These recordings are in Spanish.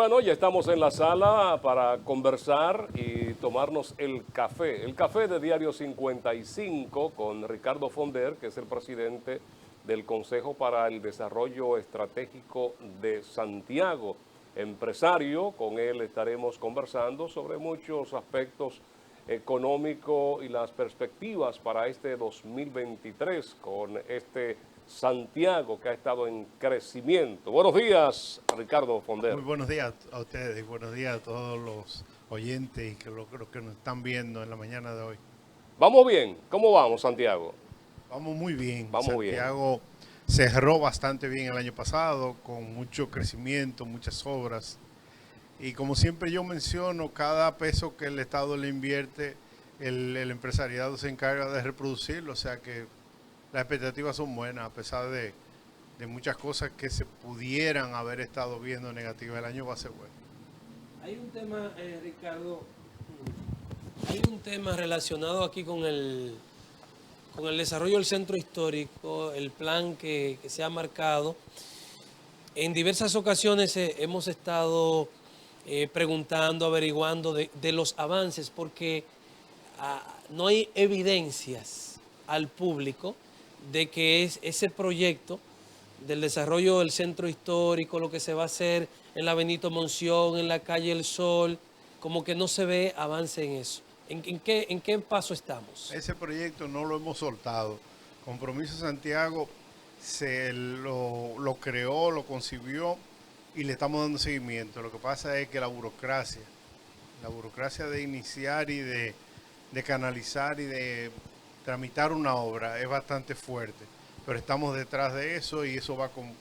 Bueno, ya estamos en la sala para conversar y tomarnos el café. El café de Diario 55 con Ricardo Fonder, que es el presidente del Consejo para el Desarrollo Estratégico de Santiago. Empresario, con él estaremos conversando sobre muchos aspectos económicos y las perspectivas para este 2023 con este Santiago que ha estado en crecimiento. Buenos días, Ricardo Fonder. Muy buenos días a ustedes y buenos días a todos los oyentes y los que nos están viendo en la mañana de hoy. ¿Vamos bien? ¿Cómo vamos, Santiago? Vamos muy bien. Vamos bien. Santiago cerró bastante bien el año pasado, con mucho crecimiento, muchas obras. Y como siempre yo menciono, cada peso que el Estado le invierte, el empresariado se encarga de reproducirlo. O sea que las expectativas son buenas, a pesar de muchas cosas que se pudieran haber estado viendo negativas. El año va a ser bueno. Hay un tema, Ricardo, hay un tema relacionado aquí con el desarrollo del centro histórico, el plan que se ha marcado. En diversas ocasiones hemos estado preguntando, averiguando de los avances, porque no hay evidencias al público de que ese proyecto del desarrollo del centro histórico, lo que se va a hacer en la Benito Monción, en la calle El Sol, como que no se ve avance en eso. ¿En qué paso estamos? Ese proyecto no lo hemos soltado. Compromiso Santiago lo creó, lo concibió y le estamos dando seguimiento. Lo que pasa es que la burocracia de iniciar y de canalizar y de tramitar una obra es bastante fuerte. Pero estamos detrás de eso y eso va con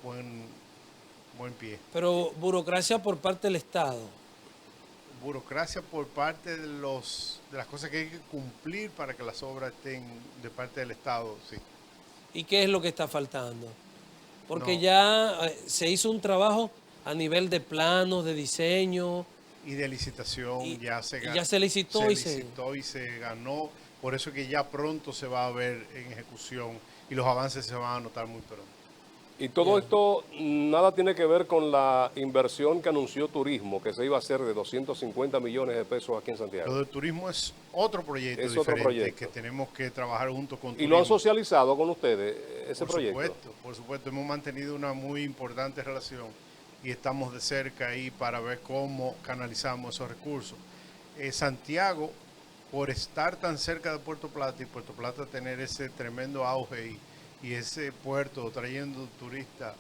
buen pie. Pero burocracia por parte del Estado. Burocracia por parte de las cosas que hay que cumplir para que las obras estén de parte del Estado, sí. ¿Y qué es lo que está faltando? Porque No, ya se hizo un trabajo a nivel de planos, de diseño, y de licitación y, ya se y ya se licitó y se ganó, por eso que ya pronto se va a ver en ejecución y los avances se van a notar muy pronto. Y todo Ya. esto nada tiene que ver con la inversión que anunció Turismo, que se iba a hacer de 250 millones de pesos aquí en Lo Santiago. del turismo es otro proyecto Es otro diferente proyecto. que tenemos que trabajar junto con ¿Y lo han turismo. socializado con ustedes, ese proyecto? Por supuesto, hemos mantenido una muy importante relación y estamos de cerca ahí para ver cómo canalizamos esos recursos. Santiago, por estar tan cerca de Puerto Plata y Puerto Plata tener ese tremendo auge y ese puerto trayendo turistas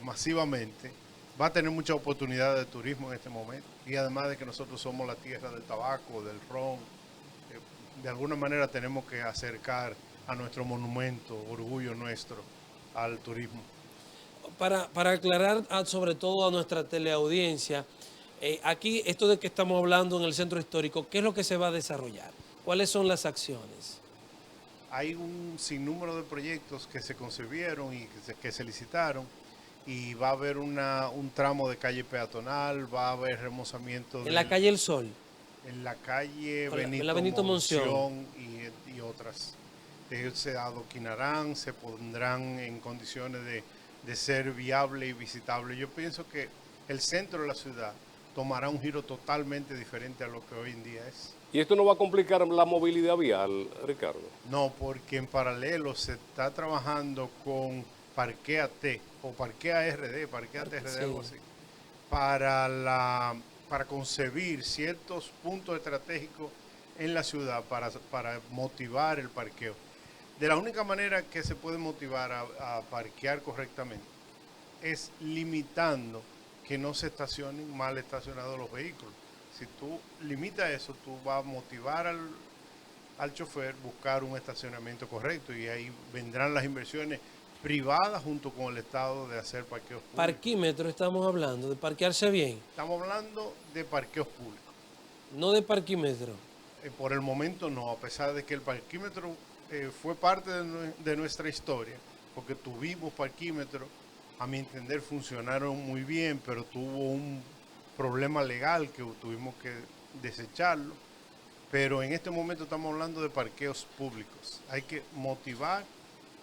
masivamente, va a tener muchas oportunidades de turismo en este momento. Y además de que nosotros somos la tierra del tabaco, del ron, de alguna manera tenemos que acercar a nuestro monumento, orgullo nuestro, al turismo. para aclarar sobre todo a nuestra teleaudiencia, aquí esto de que estamos hablando en el centro histórico, ¿qué es lo que se va a desarrollar? ¿Cuáles son las acciones? Hay un sinnúmero de proyectos que se concibieron y que se licitaron y va a haber un tramo de calle peatonal, va a haber remozamiento En la calle El Sol, en la calle en la Benito Benito Monción. Monción y otras. Se adoquinarán, se pondrán en condiciones de ser viable y visitable. Yo pienso que el centro de la ciudad tomará un giro totalmente diferente a lo que hoy en día es. ¿Y esto no va a complicar la movilidad vial, Ricardo? No, porque en paralelo se está trabajando con Parquéate o Parquea RD, Parquéate RD, algo Sí. así, para concebir ciertos puntos estratégicos en la ciudad para motivar el parqueo. De la única manera que se puede motivar a parquear correctamente es limitando que no se estacionen mal estacionados los vehículos. Si tú limitas eso, tú vas a motivar al chofer buscar un estacionamiento correcto y ahí vendrán las inversiones privadas junto con el Estado de hacer parqueos públicos. Parquímetro estamos hablando, de parquearse bien, Estamos hablando de parqueos públicos. no de parquímetro. Por el momento no, a pesar de que el parquímetro fue parte de nuestra historia, porque tuvimos parquímetros, a mi entender funcionaron muy bien, pero tuvo un problema legal que tuvimos que desecharlo. Pero en este momento estamos hablando de parqueos públicos. Hay que motivar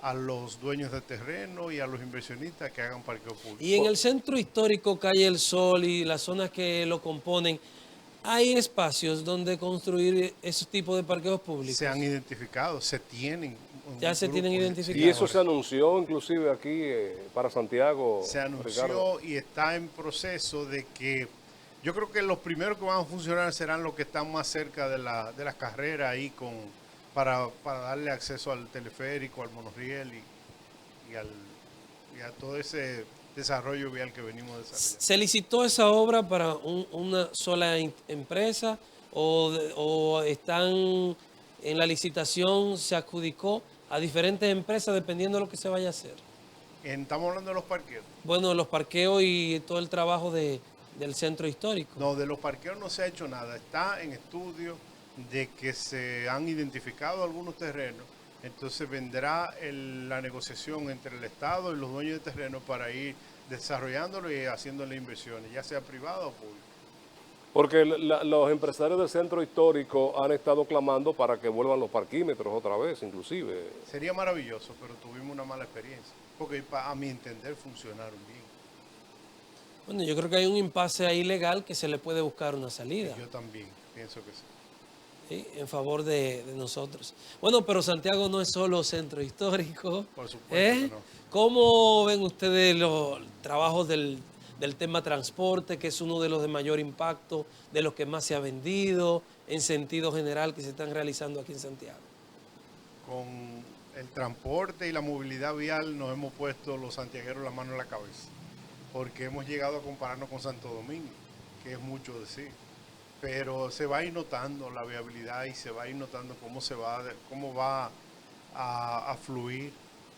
a los dueños de terreno y a los inversionistas que hagan parqueo público. Y en el centro histórico, Calle El Sol y las zonas que lo componen, ¿hay espacios donde construir esos tipos de parqueos públicos? Se han identificado, se tienen. Ya se tienen Y identificados. eso se anunció inclusive aquí para Santiago. Se anunció, Ricardo. y está en proceso de que yo creo que los primeros que van a funcionar serán los que están más cerca de las carreras ahí para darle acceso al teleférico, al monorriel y a todo ese desarrollo vial que venimos desarrollando. ¿Se licitó esa obra para una sola empresa o están en la licitación, se adjudicó a diferentes empresas dependiendo de lo que se vaya a hacer? Estamos hablando de los parqueos. Bueno, los parqueos y todo el trabajo del centro histórico. No, de los parqueos no se ha hecho nada. Está en estudio de que se han identificado algunos terrenos. Entonces vendrá la negociación entre el Estado y los dueños de terrenos para ir desarrollándolo y haciéndole inversiones, ya sea privado o público. Porque los empresarios del centro histórico han estado clamando para que vuelvan los parquímetros otra vez, inclusive. Sería maravilloso, pero tuvimos una mala experiencia, porque a mi entender funcionaron bien. Bueno, yo creo que hay un impasse ahí legal que se le puede buscar una salida. Yo también pienso que sí. ¿Sí? En favor de nosotros. Bueno, pero Santiago no es solo centro histórico. Por supuesto que no. ¿Cómo ven ustedes los trabajos del tema transporte, que es uno de los de mayor impacto, de los que más se ha vendido, en sentido general, que se están realizando aquí en Santiago? Con el transporte y la movilidad vial nos hemos puesto los santiagueros la mano en la cabeza, porque hemos llegado a compararnos con Santo Domingo, que es mucho decir. Pero se va a ir notando la viabilidad y se va a ir notando cómo va a fluir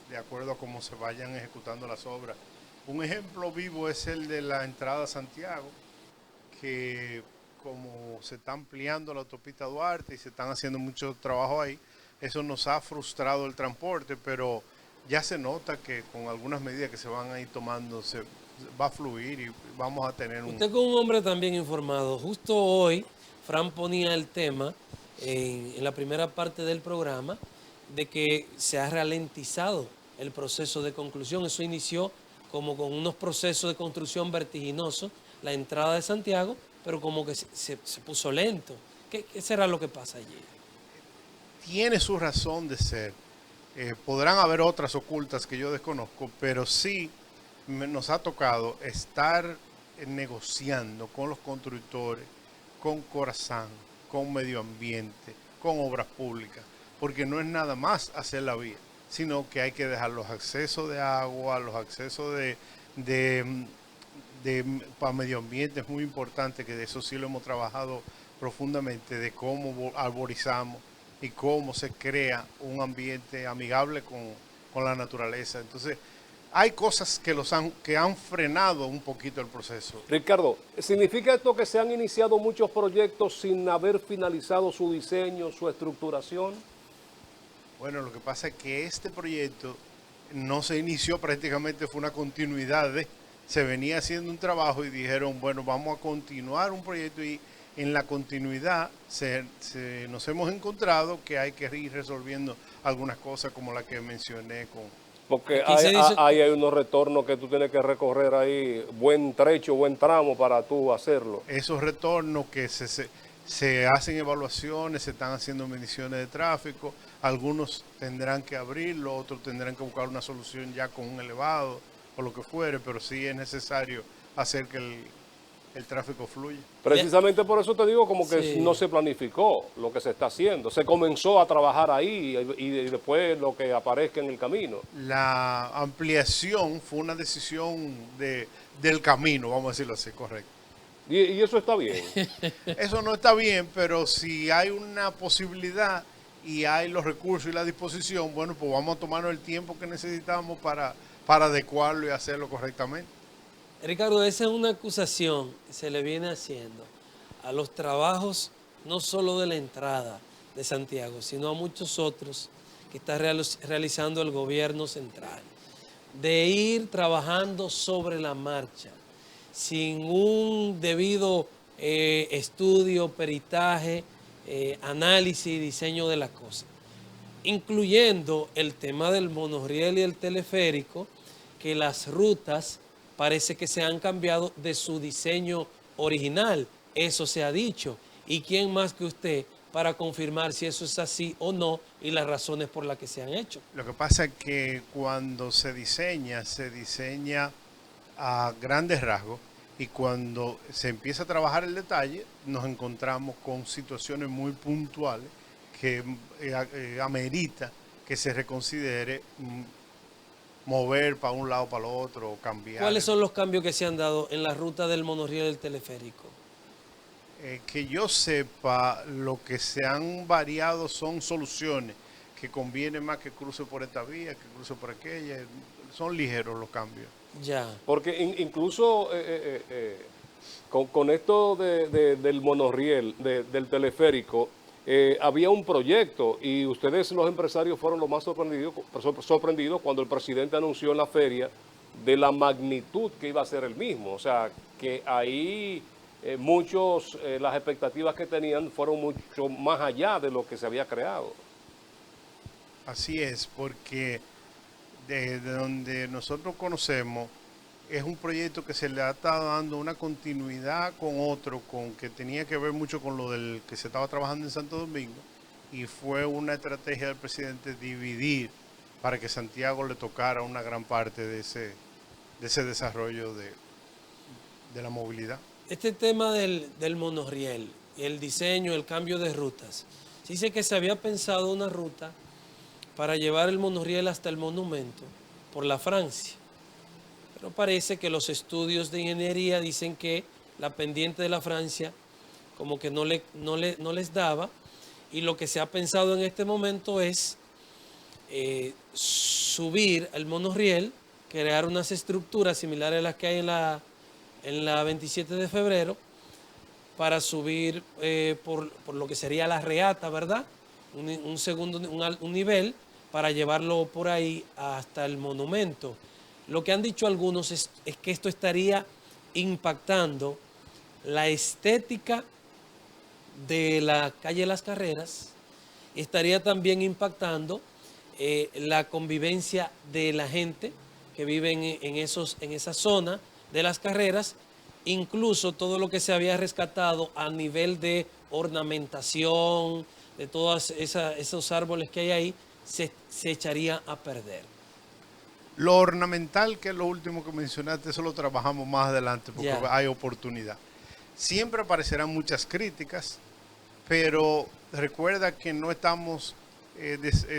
de acuerdo a cómo se vayan ejecutando las obras. Un ejemplo vivo es el de la entrada a Santiago, que como se está ampliando la autopista Duarte y se están haciendo mucho trabajo ahí, eso nos ha frustrado el transporte, pero ya se nota que con algunas medidas que se van a ir tomando se va a fluir y vamos a tener Usted como un hombre también informado, justo hoy Fran ponía el tema en la primera parte del programa de que se ha ralentizado el proceso de conclusión. Eso inició como con unos procesos de construcción vertiginosos, la entrada de Santiago, pero como que se puso lento. ¿Qué será lo que pasa allí? Tiene su razón de ser. Podrán haber otras ocultas que yo desconozco, pero sí nos ha tocado estar negociando con los constructores, con Corazán, con Medio Ambiente, con Obras Públicas, porque no es nada más hacer la vía, sino que hay que dejar los accesos de agua, los accesos para medio ambiente. Es muy importante, que de eso sí lo hemos trabajado profundamente, de cómo arborizamos y cómo se crea un ambiente amigable con la naturaleza. Entonces, hay cosas que han frenado un poquito el proceso. Ricardo, ¿significa esto que se han iniciado muchos proyectos sin haber finalizado su diseño, su estructuración? Bueno, lo que pasa es que este proyecto no se inició, prácticamente fue una continuidad se venía haciendo un trabajo y dijeron, bueno, vamos a continuar un proyecto, y en la continuidad nos hemos encontrado que hay que ir resolviendo algunas cosas como la que mencioné Porque Aquí hay unos retornos que tú tienes que recorrer ahí, buen trecho, buen tramo para tú hacerlo. esos retornos que se hacen evaluaciones, se están haciendo mediciones de tráfico, algunos tendrán que abrirlo, otros tendrán que buscar una solución ya con un elevado o lo que fuere, pero sí es necesario hacer que el tráfico fluya. Precisamente por eso te digo, como que Sí. no se planificó lo que se está haciendo. Se comenzó a trabajar ahí y después lo que aparezca en el camino. La ampliación fue una decisión del camino, vamos a decirlo así, correcto. Y eso está bien. Eso no está bien, pero si hay una posibilidad y hay los recursos y la disposición, bueno, pues vamos a tomarnos el tiempo que necesitamos para adecuarlo y hacerlo correctamente. Ricardo, esa es una acusación que se le viene haciendo a los trabajos, no solo de la entrada de Santiago, sino a muchos otros que está realizando el gobierno central, de ir trabajando sobre la marcha, sin un debido estudio, peritaje, análisis y diseño de las cosas. incluyendo el tema del monorriel y el teleférico, que las rutas parece que se han cambiado de su diseño original. Eso se ha dicho. ¿Y quién más que usted para confirmar si eso es así o no y las razones por las que se han hecho? Lo que pasa es que cuando se diseña a grandes rasgos y cuando se empieza a trabajar el detalle, nos encontramos con situaciones muy puntuales que amerita que se reconsidere mover para un lado, para el otro, o cambiar. ¿Cuáles son los cambios que se han dado en la ruta del monorriel y el teleférico? Que yo sepa, lo que se han variado son soluciones que conviene más que cruce por esta vía, que cruce por aquella. Son ligeros los cambios. Ya. Porque incluso con esto del monorriel, del teleférico, había un proyecto y ustedes los empresarios fueron los más sorprendidos cuando el presidente anunció en la feria de la magnitud que iba a ser el mismo. O sea, que ahí las expectativas que tenían fueron mucho más allá de lo que se había creado. Así es, porque de donde nosotros conocemos, es un proyecto que se le ha estado dando una continuidad con otro, que tenía que ver mucho con lo del que se estaba trabajando en Santo Domingo, y fue una estrategia del presidente dividir para que Santiago le tocara una gran parte de ese desarrollo de la movilidad. Este tema del monorriel, el diseño, el cambio de rutas. Se dice que se había pensado una ruta para llevar el monorriel hasta el monumento por la Francia. Pero parece que los estudios de ingeniería dicen que la pendiente de la Francia como que no les daba, y lo que se ha pensado en este momento es subir el monorriel, crear unas estructuras similares a las que hay en la 27 de febrero, para subir por lo que sería la reata, ¿verdad? Un nivel para llevarlo por ahí hasta el monumento. Lo que han dicho algunos es que esto estaría impactando la estética de la calle Las Carreras, estaría también impactando la convivencia de la gente que vive en esa zona de Las Carreras, incluso todo lo que se había rescatado a nivel de ornamentación, de todos esos árboles que hay ahí, se echaría a perder. Lo ornamental, que es lo último que mencionaste, eso lo trabajamos más adelante porque hay oportunidad. Siempre aparecerán muchas críticas, pero recuerda que no estamos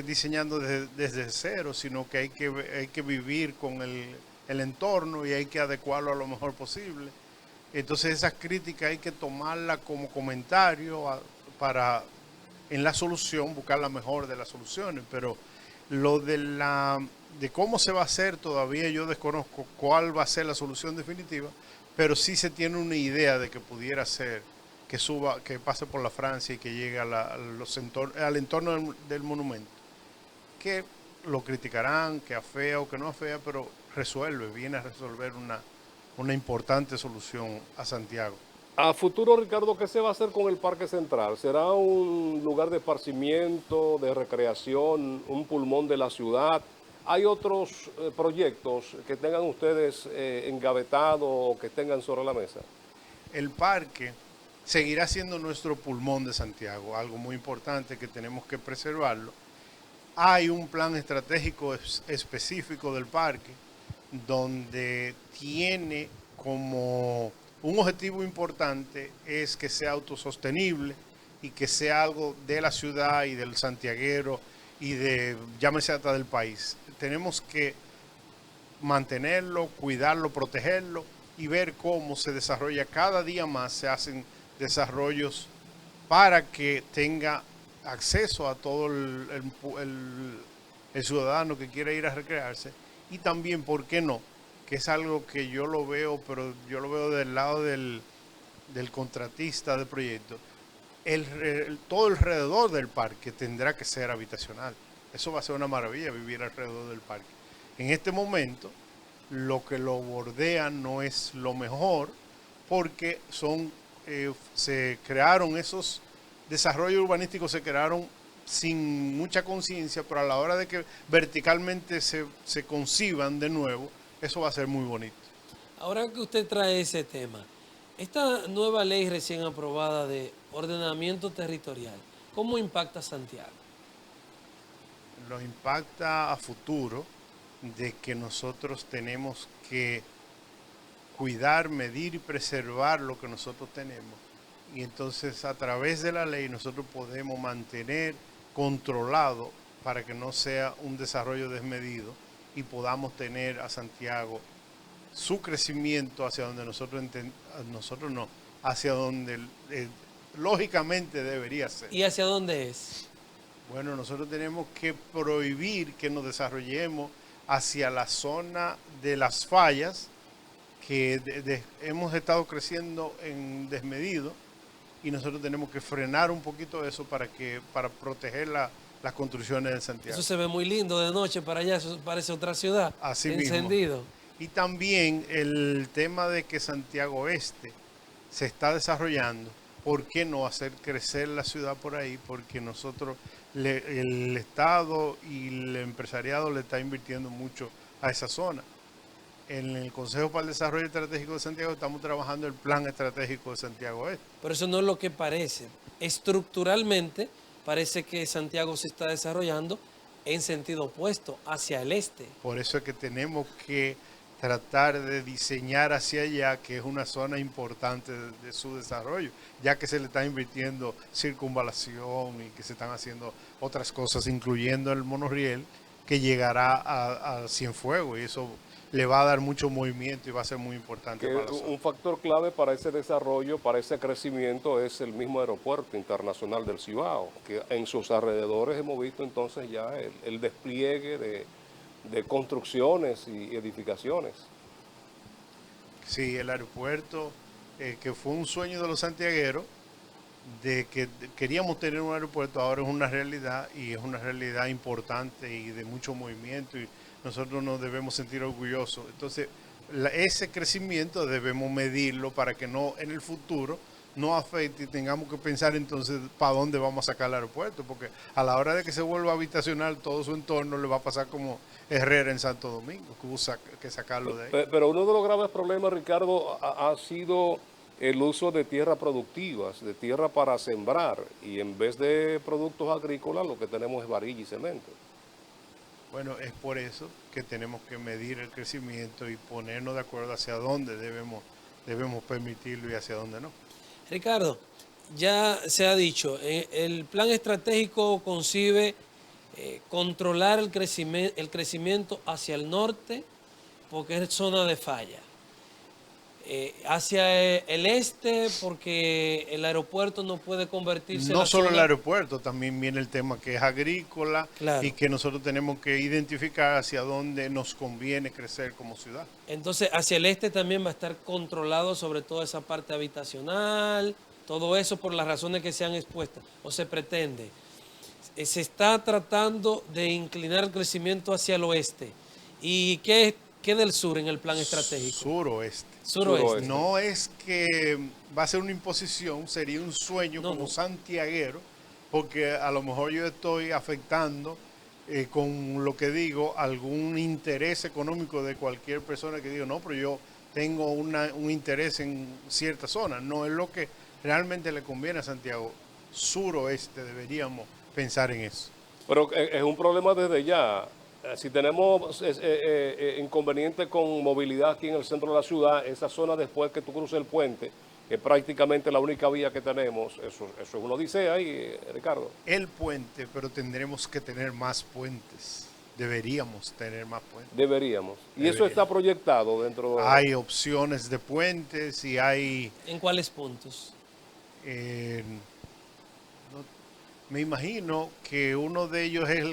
diseñando desde cero, sino que hay que vivir con el entorno y hay que adecuarlo a lo mejor posible. Entonces esas críticas hay que tomarlas como comentario para en la solución buscar la mejor de las soluciones, pero lo de cómo se va a hacer todavía yo desconozco cuál va a ser la solución definitiva, pero sí se tiene una idea de que pudiera ser que pase por la Francia y que llegue al entorno del monumento, que lo criticarán, que afea o que no afea, pero viene a resolver una importante solución a Santiago. A futuro, Ricardo, ¿qué se va a hacer con el Parque Central? ¿Será un lugar de esparcimiento, de recreación, un pulmón de la ciudad? ¿Hay otros proyectos que tengan ustedes engavetados o que tengan sobre la mesa? El parque seguirá siendo nuestro pulmón de Santiago, algo muy importante que tenemos que preservarlo. Hay un plan estratégico específico del parque donde tiene como un objetivo importante es que sea autosostenible y que sea algo de la ciudad y del santiaguero y llámese hasta del país. Tenemos que mantenerlo, cuidarlo, protegerlo y ver cómo se desarrolla cada día más, se hacen desarrollos para que tenga acceso a todo el ciudadano que quiera ir a recrearse, y también, ¿por qué no?, que es algo que yo lo veo, pero yo lo veo del lado del contratista del proyecto, todo alrededor del parque tendrá que ser habitacional. Eso va a ser una maravilla, vivir alrededor del parque. En este momento, lo que lo bordea no es lo mejor, porque se crearon esos desarrollos urbanísticos, se crearon sin mucha conciencia, pero a la hora de que verticalmente se conciban de nuevo, eso va a ser muy bonito. Ahora que usted trae ese tema, esta nueva ley recién aprobada de ordenamiento territorial, ¿cómo impacta a Santiago? Nos impacta a futuro de que nosotros tenemos que cuidar, medir y preservar lo que nosotros tenemos. Y entonces a través de la ley nosotros podemos mantener controlado para que no sea un desarrollo desmedido y podamos tener a Santiago su crecimiento hacia donde nosotros no, hacia donde lógicamente debería ser. ¿Y hacia dónde es? Bueno, nosotros tenemos que prohibir que nos desarrollemos hacia la zona de las fallas, que hemos estado creciendo en desmedido, y nosotros tenemos que frenar un poquito eso para proteger las construcciones de Santiago. Eso se ve muy lindo de noche para allá, eso parece otra ciudad, Así mismo. encendido. Y también el tema de que Santiago Este se está desarrollando, ¿por qué no hacer crecer la ciudad por ahí? Porque nosotros, el Estado y el empresariado le está invirtiendo mucho a esa zona. En el Consejo para el Desarrollo Estratégico de Santiago estamos trabajando el Plan Estratégico de Santiago Este. Pero eso no es lo que parece. Estructuralmente parece que Santiago se está desarrollando en sentido opuesto, hacia el este. Por eso es que tenemos que tratar de diseñar hacia allá, que es una zona importante de su desarrollo, ya que se le está invirtiendo circunvalación y que se están haciendo otras cosas, incluyendo el monorriel, que llegará a Cienfuegos, y eso le va a dar mucho movimiento y va a ser muy importante Que para la zona. un factor clave para ese desarrollo, para ese crecimiento, es el mismo aeropuerto internacional del Cibao, que en sus alrededores hemos visto entonces ya el despliegue de construcciones y edificaciones. Sí, el aeropuerto, que fue un sueño de los santiagueros, de que queríamos tener un aeropuerto, ahora es una realidad, y es una realidad importante y de mucho movimiento, y nosotros nos debemos sentir orgullosos. Entonces, ese crecimiento debemos medirlo para que no en el futuro no afecte y tengamos que pensar entonces para dónde vamos a sacar el aeropuerto, porque a la hora de que se vuelva habitacional todo su entorno le va a pasar como Herrera en Santo Domingo, que hubo que sacarlo de ahí. Pero uno de los graves problemas, Ricardo, ha sido el uso de tierras productivas, de tierra para sembrar, y en vez de productos agrícolas lo que tenemos es varilla y cemento. Bueno, es por eso que tenemos que medir el crecimiento y ponernos de acuerdo hacia dónde debemos permitirlo y hacia dónde no. Ricardo, ya se ha dicho, el plan estratégico concibe controlar el crecimiento hacia el norte, porque es zona de falla. Hacia el este, porque el aeropuerto no puede convertirse en No la solo el zona. aeropuerto, también viene el tema que es agrícola, Claro. y que nosotros tenemos que identificar hacia dónde nos conviene crecer como ciudad. Entonces, hacia el este también va a estar controlado sobre toda esa parte habitacional, todo eso por las razones que se han expuesto, o se pretende. Se está tratando de inclinar el crecimiento hacia el oeste. ¿Y qué del sur en el plan estratégico? Suroeste. Suroeste. No es que va a ser una imposición, sería un sueño No, como no. santiaguero, porque a lo mejor yo estoy afectando con lo que digo algún interés económico de cualquier persona que diga, no, pero yo tengo un interés en cierta zona. No es lo que realmente le conviene a Santiago. Suroeste, deberíamos pensar en eso. Pero es un problema desde ya. Si tenemos inconvenientes con movilidad aquí en el centro de la ciudad, esa zona después que tú cruces el puente, que es prácticamente la única vía que tenemos, eso es una odisea ahí, Ricardo. El puente, pero tendremos que tener más puentes. Deberíamos tener más puentes. Deberíamos. Y eso Debería. está proyectado dentro de... Hay opciones de puentes y hay... ¿En cuáles puntos? Me imagino que uno de ellos es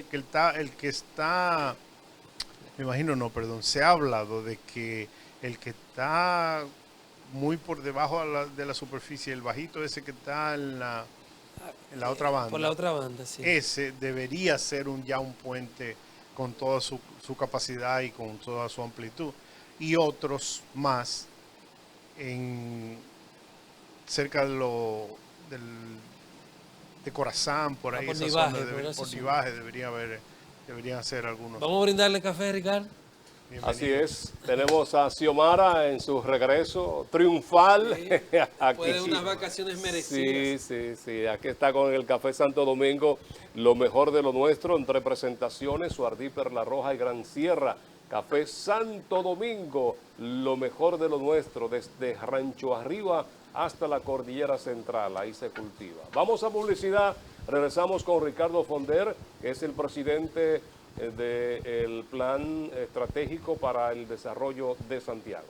me imagino no, perdón, se ha hablado de que el que está muy por debajo de la superficie, el bajito ese que está en la otra banda. Por la otra banda, sí. Ese debería ser ya un puente con toda su capacidad y con toda su amplitud. Y otros más cerca del de Corazán, por ahí, por esa Nivaje, zona, por esa por zona. Nivaje deberían hacer algunos. Vamos a brindarle café, Ricardo. Así es, tenemos a Xiomara en su regreso triunfal. Sí, Aquí. después de unas vacaciones merecidas. Sí, aquí está con el Café Santo Domingo, lo mejor de lo nuestro, entre presentaciones, Suardí, Perla Roja y Gran Sierra. Café Santo Domingo, lo mejor de lo nuestro, desde Rancho Arriba hasta la Cordillera Central, ahí se cultiva. Vamos a publicidad, regresamos con Ricardo Fonder, que es el presidente del Plan Estratégico para el Desarrollo de Santiago.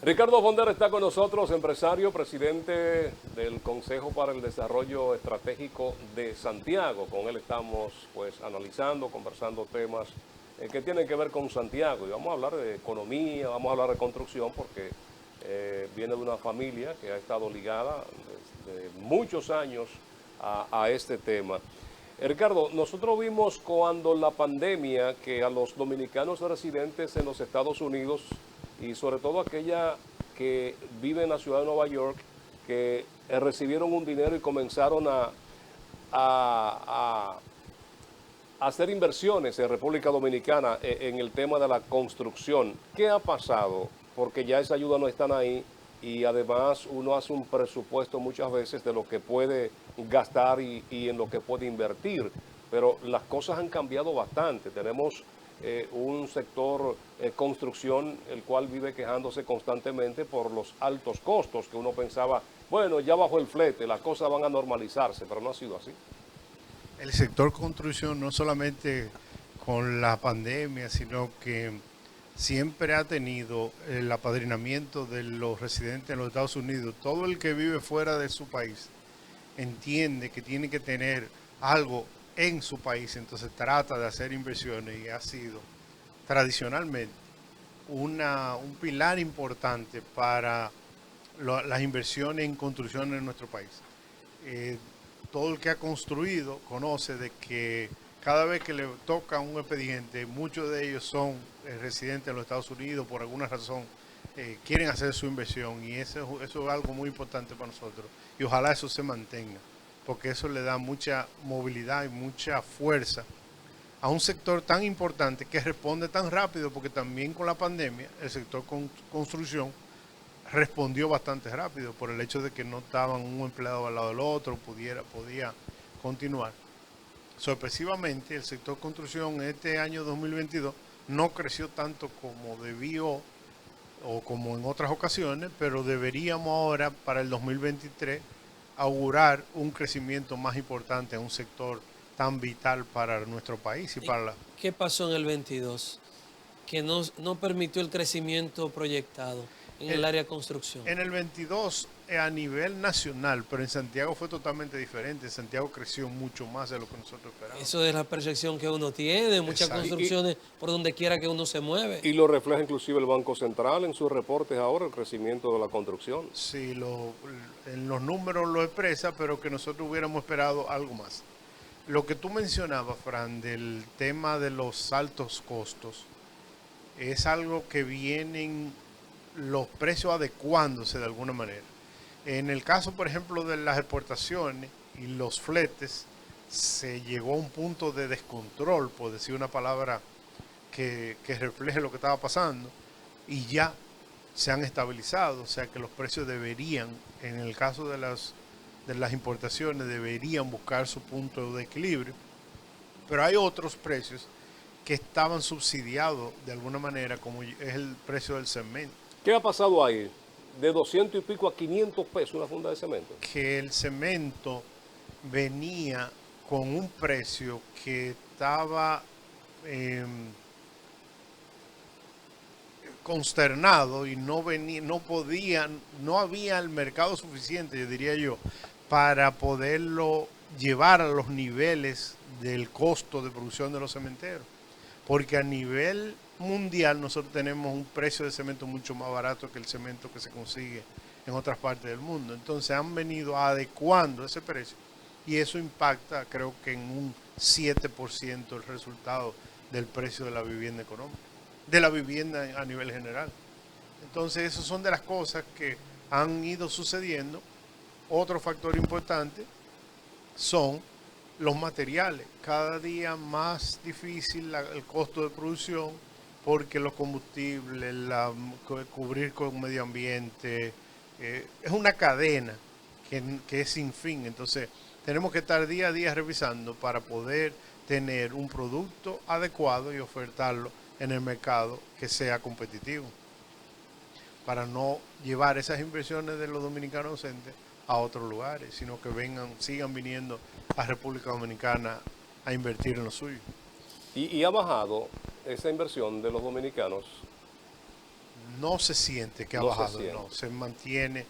Ricardo Fonder está con nosotros, empresario, presidente del Consejo para el Desarrollo Estratégico de Santiago. Con él estamos pues analizando, conversando temas que tienen que ver con Santiago. Y vamos a hablar de economía, vamos a hablar de construcción, porque viene de una familia que ha estado ligada desde muchos años a este tema. Ricardo, nosotros vimos cuando la pandemia que a los dominicanos residentes en los Estados Unidos y sobre todo aquella que vive en la ciudad de Nueva York, que recibieron un dinero y comenzaron a hacer inversiones en República Dominicana en el tema de la construcción. ¿Qué ha pasado? Porque ya esa ayuda no están ahí y además uno hace un presupuesto muchas veces de lo que puede gastar y en lo que puede invertir, pero las cosas han cambiado bastante. Tenemos un sector construcción, el cual vive quejándose constantemente por los altos costos, que uno pensaba, bueno, ya bajo el flete, las cosas van a normalizarse, pero no ha sido así. El sector construcción no solamente con la pandemia, sino que siempre ha tenido el apadrinamiento de los residentes en los Estados Unidos. Todo el que vive fuera de su país entiende que tiene que tener algo en su país, entonces trata de hacer inversiones y ha sido tradicionalmente un pilar importante para las inversiones en construcción en nuestro país. Todo el que ha construido conoce de que cada vez que le toca un expediente, muchos de ellos son residentes en los Estados Unidos, por alguna razón quieren hacer su inversión y eso es algo muy importante para nosotros y ojalá eso se mantenga. porque eso le da mucha movilidad y mucha fuerza a un sector tan importante que responde tan rápido, porque también con la pandemia el sector construcción respondió bastante rápido por el hecho de que no estaban un empleado al lado del otro, podía continuar. Sorpresivamente, el sector construcción este año 2022 no creció tanto como debió o como en otras ocasiones, pero deberíamos ahora para el 2023 augurar un crecimiento más importante en un sector tan vital para nuestro país y para la... ¿Qué pasó en el 22? Que no permitió el crecimiento proyectado en el área de construcción. En el 22 a nivel nacional, pero en Santiago fue totalmente diferente. En Santiago creció mucho más de lo que nosotros esperábamos. Eso es la percepción que uno tiene, muchas construcciones por donde quiera que uno se mueve. Y lo refleja inclusive el Banco Central en sus reportes ahora, el crecimiento de la construcción. Sí, en los números lo expresa, pero que nosotros hubiéramos esperado algo más. Lo que tú mencionabas, Fran, del tema de los altos costos, es algo que vienen los precios adecuándose de alguna manera. En el caso, por ejemplo, de las exportaciones y los fletes, se llegó a un punto de descontrol, por decir una palabra que refleje lo que estaba pasando, y ya se han estabilizado, o sea que los precios deberían, en el caso de las importaciones, deberían buscar su punto de equilibrio, pero hay otros precios que estaban subsidiados de alguna manera, como es el precio del cemento. ¿Qué ha pasado ahí? De 200 y pico a 500 pesos una funda de cemento. Que el cemento venía con un precio que estaba consternado y no había el mercado suficiente, yo diría yo, para poderlo llevar a los niveles del costo de producción de los cementeros. Porque a nivel mundial nosotros tenemos un precio de cemento mucho más barato que el cemento que se consigue en otras partes del mundo. Entonces han venido adecuando ese precio y eso impacta, creo que en un 7% el resultado del precio de la vivienda económica, de la vivienda a nivel general. Entonces esas son de las cosas que han ido sucediendo. Otro factor importante son los materiales. Cada día más difícil el costo de producción porque los combustibles, cubrir con medio ambiente, es una cadena que es sin fin. Entonces tenemos que estar día a día revisando para poder tener un producto adecuado y ofertarlo en el mercado que sea competitivo, para no llevar esas inversiones de los dominicanos ausentes a otros lugares, sino que sigan viniendo a República Dominicana a invertir en lo suyo. ¿Y ha bajado esa inversión de los dominicanos? No se siente que ha No se bajado, siente. no, se mantiene.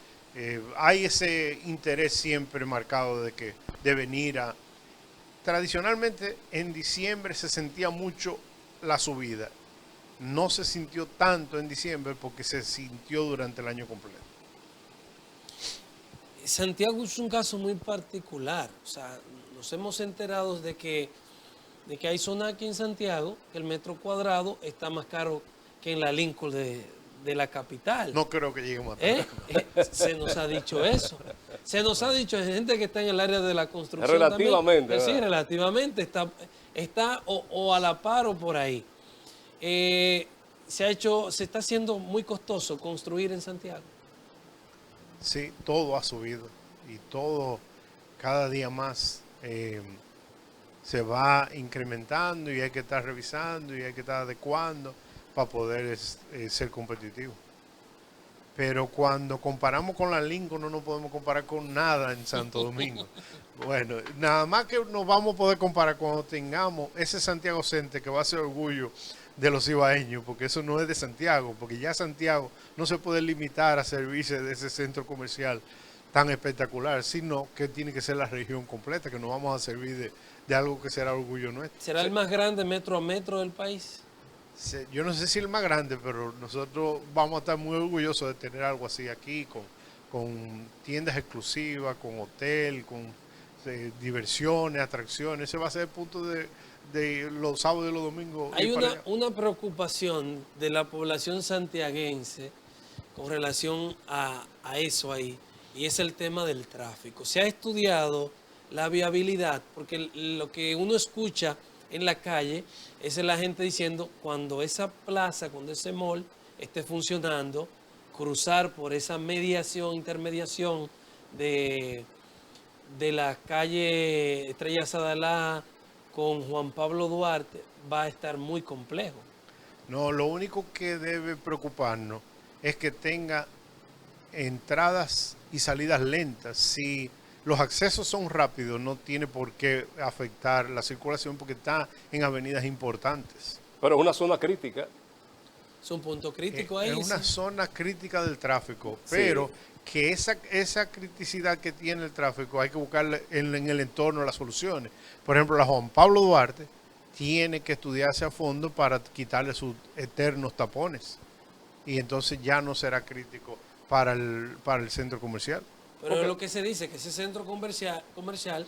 Hay ese interés siempre marcado de venir a... Tradicionalmente en diciembre se sentía mucho la subida. No se sintió tanto en diciembre porque se sintió durante el año completo. Santiago es un caso muy particular. O sea, nos hemos enterado de que hay zonas aquí en Santiago que el metro cuadrado está más caro que en la Lincoln de la capital. No creo que lleguemos a tanto. Se nos ha dicho eso. Se nos ha dicho, hay gente que está en el área de la construcción Relativamente, también. Sí, ¿verdad? relativamente. Está o a la par o por ahí. Se está haciendo muy costoso construir en Santiago. Sí, todo ha subido y todo cada día más se va incrementando y hay que estar revisando y hay que estar adecuando para poder ser competitivo. Pero cuando comparamos con la Lincoln no nos podemos comparar con nada en Santo Domingo. Bueno, nada más que nos vamos a poder comparar cuando tengamos ese Santiago Center que va a ser orgullo de los ibaeños, porque eso no es de Santiago, porque ya Santiago no se puede limitar a servirse de ese centro comercial tan espectacular, sino que tiene que ser la región completa, que nos vamos a servir de algo que será orgullo nuestro. ¿Será el más grande metro a metro del país? Yo no sé si el más grande, pero nosotros vamos a estar muy orgullosos de tener algo así aquí, con tiendas exclusivas, con hotel, con diversiones, atracciones. Ese va a ser el punto de los sábados y los domingos. Hay una preocupación de la población santiaguense con relación a eso ahí, y es el tema del tráfico. Se ha estudiado la viabilidad, porque lo que uno escucha en la calle es la gente diciendo cuando esa plaza, cuando ese mall esté funcionando, cruzar por esa intermediación de, de la calle Estrella Sadalá con Juan Pablo Duarte va a estar muy complejo. No, lo único que debe preocuparnos es que tenga entradas y salidas lentas. Si los accesos son rápidos, no tiene por qué afectar la circulación porque está en avenidas importantes. Pero es una zona crítica. Es un punto crítico ahí. Es una sí. zona crítica del tráfico, Sí. pero que esa criticidad que tiene el tráfico hay que buscarle en el entorno las soluciones. Por ejemplo, la Juan Pablo Duarte tiene que estudiarse a fondo para quitarle sus eternos tapones. Y entonces ya no será crítico para el centro comercial. Pero Ok. es lo que se dice, que ese centro comercial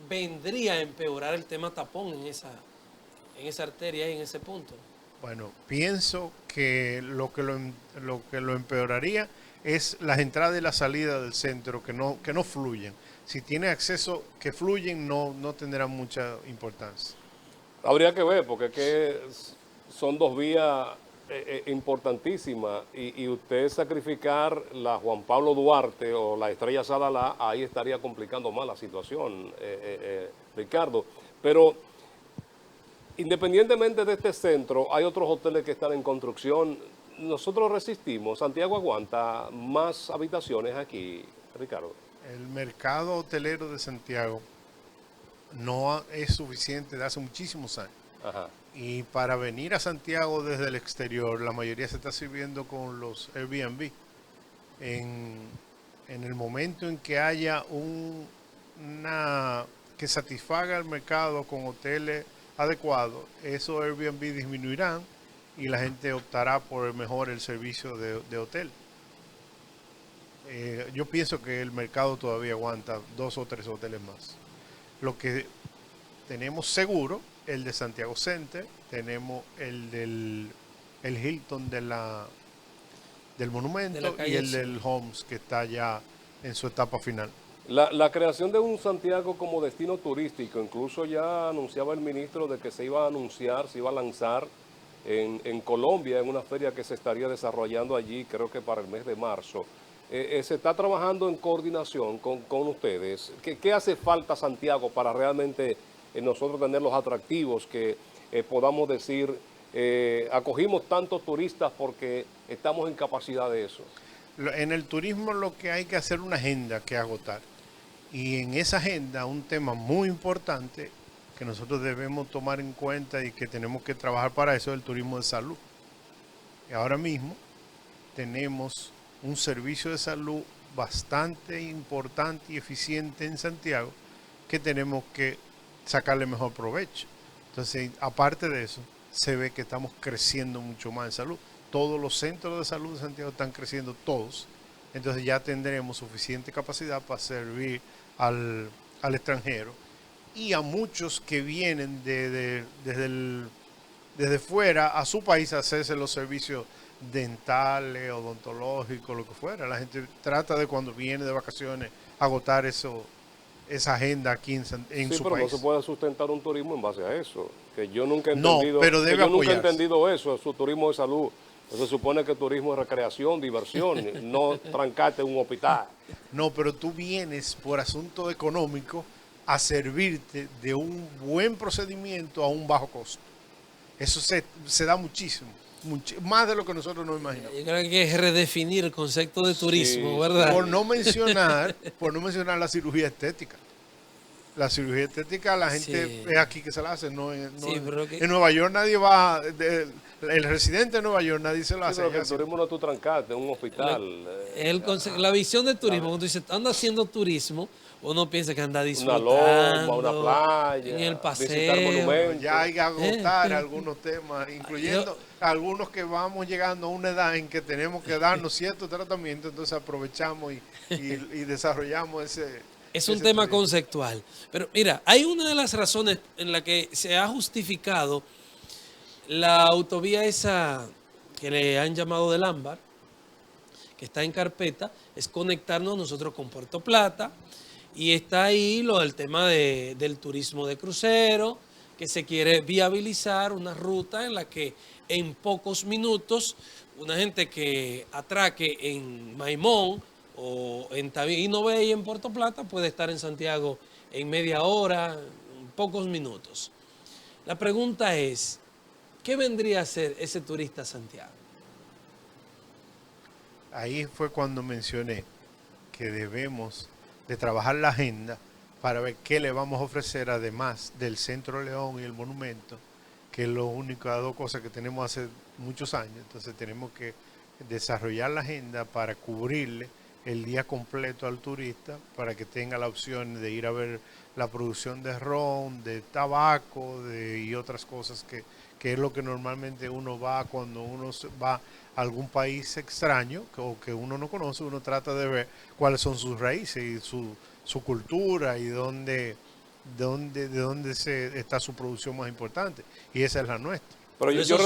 vendría a empeorar el tema tapón en esa arteria y en ese punto. Bueno, pienso que lo que lo empeoraría es las entradas y las salidas del centro que no fluyen. Si tiene acceso que fluyen, no tendrá mucha importancia. Habría que ver, porque es que son dos vías importantísimas y usted sacrificar la Juan Pablo Duarte o la Estrella Sadalá, ahí estaría complicando más la situación, Ricardo. Pero independientemente de este centro, hay otros hoteles que están en construcción. Nosotros resistimos. Santiago aguanta más habitaciones aquí, Ricardo. El mercado hotelero de Santiago no es suficiente de hace muchísimos años. Ajá. Y para venir a Santiago desde el exterior, la mayoría se está sirviendo con los Airbnb. En el momento en que haya que satisfaga el mercado con hoteles adecuados, esos Airbnb disminuirán y la gente optará por el servicio de hotel. Yo pienso que el mercado todavía aguanta 2 o 3 hoteles más. Lo que tenemos seguro, el de Santiago Center, tenemos el Hilton del Monumento De la calle y el Sur. del Homes, que está ya en su etapa final. La creación de un Santiago como destino turístico, incluso ya anunciaba el ministro de que se iba a anunciar, se iba a lanzar en Colombia, en una feria que se estaría desarrollando allí, creo que para el mes de marzo. Se está trabajando en coordinación con ustedes. ¿Qué hace falta, Santiago, para realmente nosotros tener los atractivos que podamos decir, acogimos tantos turistas porque estamos en capacidad de eso? En el turismo lo que hay que hacer una agenda que agotar. Y en esa agenda un tema muy importante que nosotros debemos tomar en cuenta y que tenemos que trabajar para eso es el turismo de salud. Y ahora mismo tenemos un servicio de salud bastante importante y eficiente en Santiago que tenemos que sacarle mejor provecho. Entonces, aparte de eso, se ve que estamos creciendo mucho más en salud. Todos los centros de salud de Santiago están creciendo todos. Entonces ya tendremos suficiente capacidad para servir al extranjero y a muchos que vienen desde fuera a su país a hacerse los servicios dentales, odontológicos, lo que fuera. La gente trata de cuando viene de vacaciones agotar esa agenda aquí en Sí, su pero país. no se puede sustentar un turismo en base a eso. Que yo nunca he No, entendido, pero debe que yo nunca he apoyarse. entendido eso, su turismo de salud. Se supone que turismo es recreación, diversión, no trancarte en un hospital. No, pero tú vienes por asunto económico a servirte de un buen procedimiento a un bajo costo. Eso se da muchísimo, más de lo que nosotros nos imaginamos. Yo creo que es redefinir el concepto de turismo, Sí, ¿verdad? Por no mencionar la cirugía estética. La cirugía estética la gente Sí. es aquí que se la hace, Sí, pero que- en Nueva York nadie va, el residente de Nueva York nadie se lo Sí, hace. pero que allá, el sí. turismo no es tu trancarte en un hospital. La visión del turismo, cuando dice anda haciendo turismo, uno piensa que anda Una disfrutando loma, una playa, en el visitar paseo. monumentos. Ya hay que agotar algunos temas, incluyendo algunos que vamos llegando a una edad en que tenemos que darnos cierto tratamiento, entonces aprovechamos y desarrollamos Es un ese tema turismo. conceptual. Pero mira, hay una de las razones en la que se ha justificado la autovía esa que le han llamado del Ámbar, que está en carpeta, es conectarnos nosotros con Puerto Plata Y está ahí lo del tema del turismo de crucero, que se quiere viabilizar una ruta en la que en pocos minutos una gente que atraque en Maimón o en Tabino Bay en Puerto Plata puede estar en Santiago en media hora, en pocos minutos. La pregunta es, ¿qué vendría a ser ese turista a Santiago? Ahí fue cuando mencioné que debemos de trabajar la agenda para ver qué le vamos a ofrecer además del Centro León y el monumento, que es lo único, las dos cosas que tenemos hace muchos años. Entonces tenemos que desarrollar la agenda para cubrirle el día completo al turista, para que tenga la opción de ir a ver la producción de ron, de tabaco y otras cosas que es lo que normalmente uno va cuando uno va a algún país extraño o que uno no conoce. Uno trata de ver cuáles son sus raíces y su cultura y de dónde está su producción más importante. Y esa es la nuestra. Pero yo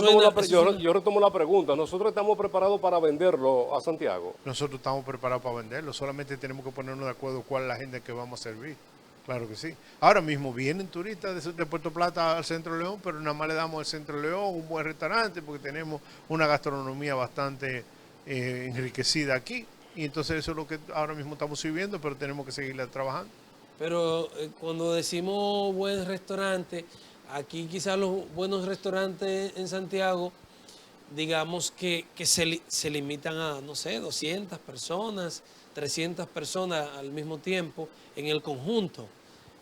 retomo la pregunta. ¿Nosotros estamos preparados para venderlo a Santiago? Nosotros estamos preparados para venderlo, solamente tenemos que ponernos de acuerdo cuál es la agenda que vamos a servir. Claro que sí. Ahora mismo vienen turistas de Puerto Plata al Centro León, pero nada más le damos al Centro León un buen restaurante porque tenemos una gastronomía bastante enriquecida aquí. Y entonces eso es lo que ahora mismo estamos sirviendo, pero tenemos que seguirla trabajando. Pero cuando decimos buen restaurante, aquí quizás los buenos restaurantes en Santiago, digamos que se limitan a, no sé, 200 personas, 300 personas al mismo tiempo en el conjunto.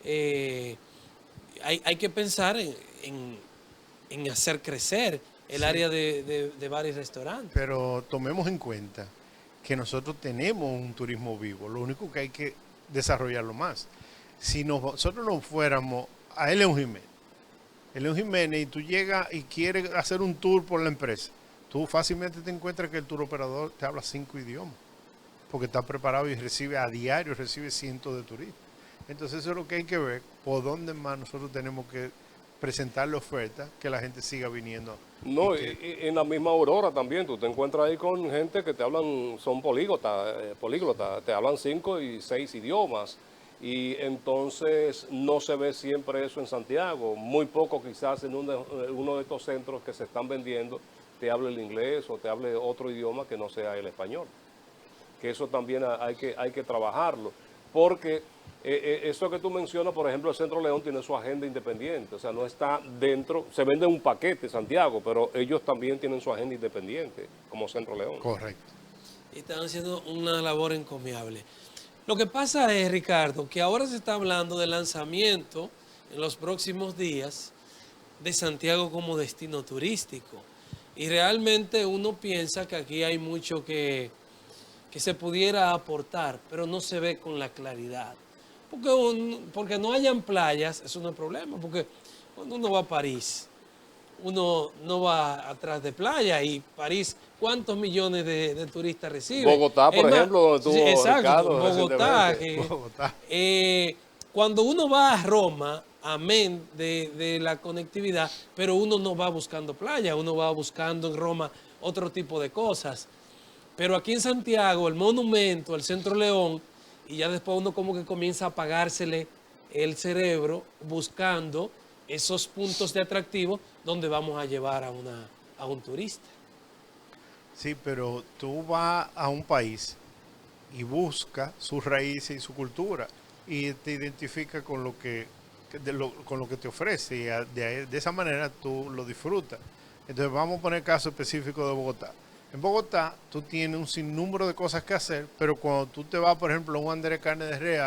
Hay que pensar en hacer crecer el área de bares y restaurantes. Pero tomemos en cuenta que nosotros tenemos un turismo vivo, lo único que hay que desarrollarlo más. Si nosotros nos fuéramos a León Jiménez y tú llegas y quieres hacer un tour por la empresa, tú fácilmente te encuentras que el tour operador te habla 5 idiomas, porque está preparado y recibe a diario, recibe cientos de turistas. Entonces eso es lo que hay que ver, por dónde más nosotros tenemos que presentarle ofertas que la gente siga viniendo. No, y en la misma Aurora también, tú te encuentras ahí con gente que te hablan, son políglotas, te hablan 5 y 6 idiomas. Y entonces no se ve siempre eso en Santiago. Muy poco quizás en uno de estos centros que se están vendiendo te hable el inglés o te hable otro idioma que no sea el español. Que eso también hay que trabajarlo. Porque eso que tú mencionas, por ejemplo, el Centro León tiene su agenda independiente. O sea, no está dentro, se vende un paquete Santiago, pero ellos también tienen su agenda independiente como Centro León. Correcto. Y están haciendo una labor encomiable. Lo que pasa es, Ricardo, que ahora se está hablando del lanzamiento en los próximos días de Santiago como destino turístico. Y realmente uno piensa que aquí hay mucho que se pudiera aportar, pero no se ve con la claridad. Porque no hayan playas, eso no es problema, porque cuando uno va a París, uno no va atrás de playa, y París, ¿cuántos millones de turistas recibe? Bogotá, por ejemplo, donde estuvo exacto, Ricardo Bogotá. Bogotá. Cuando uno va a Roma, amén de la conectividad, pero uno no va buscando playa, uno va buscando en Roma otro tipo de cosas. Pero aquí en Santiago, el monumento, el Centro León, y ya después uno como que comienza a apagársele el cerebro buscando esos puntos de atractivo donde vamos a llevar a un turista. Sí, pero tú vas a un país y buscas sus raíces y su cultura y te identifica con lo que te ofrece, y de esa manera tú lo disfrutas. Entonces vamos a poner el caso específico de Bogotá. En Bogotá tú tienes un sinnúmero de cosas que hacer, pero cuando tú te vas, por ejemplo, a un Andrés Carne de Res